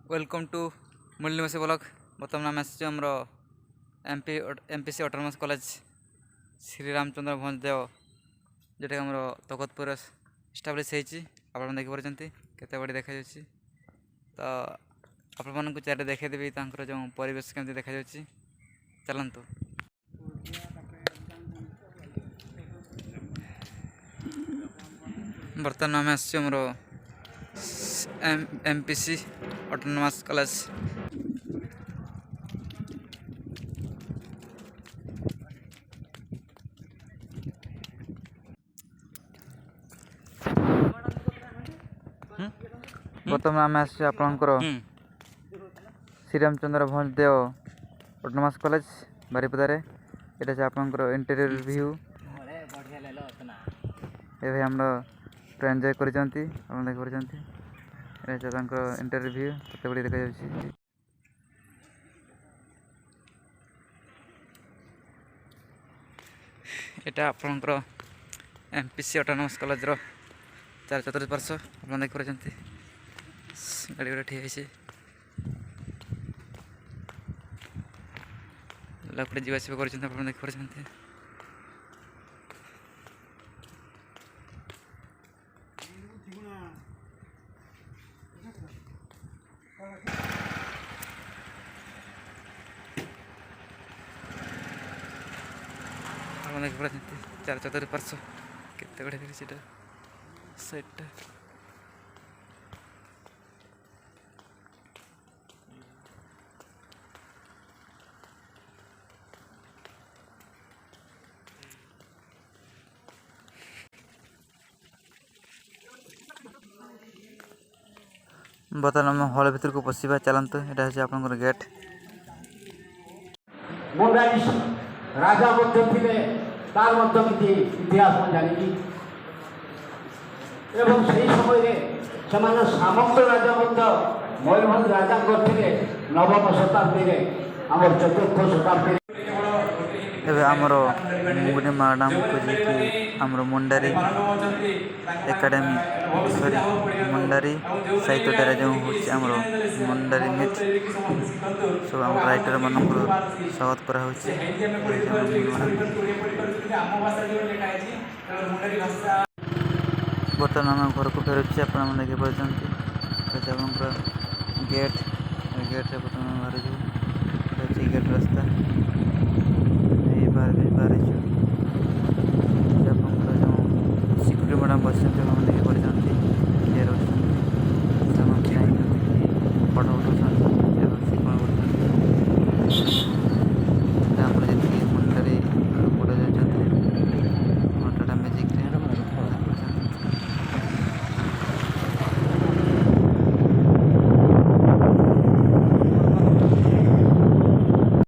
Welcome to मुरलीमेसी blog. बर्तमान आम आमर MPC autonomous college Shri Ramchandra Bhanjdeo जोटा आम तकतपुर इस्टाब्लीश होती आप देखिपारे केते बड़ी देखा तो आपण मानक चारे देखदेवी जो परिवेश केमती देखा चलतु। बर्तमान आम आमर एमपीसी ऑटोनोमस कॉलेज बर्तमान आम आपणकर श्री रामचंद्र भंजदेव ऑटोनोमस कॉलेज बारिपदारे यहाँ से आपंकर इंटेरियर व्यू ये भाई आम पूरा एंजॉय कर इंटेरियर व्यू केते बड़ी देखा जाउछि। एटा आपणकर एमपीसी ऑटोनोमस कॉलेज रो चार चतुर्पार्श्व आप देखिपारे गाड़ी गुड़ा ठीक है लापटे जीवा आसवा कर देखिपारे देखिपारे चार चतुर्पार्श्व केते बड़े देखिए साइड बर्तमान आम हल भर को पशिबा चलतु। यहाँ हूँ आप गेट राजा तार इतिहास जानी एवं से समय सामंत राजा मयूरभंज राजा नवम शताब्दी आम चतुर्थ शताब्दी आमर मुगुनी मैडम को जी आमर मुंडारी एकाडेमी सॉरी मुंडारी साहित्य डेरा जो होमर मुंडारी मिट सब आम राइटर मान स्वागत करा बर्तमान आम घर को फेरुचे आप देखिए गेट गेट बर्तमान बाहर गेट रास्ता बाहर जो सिक्यूरिटी मैडम बस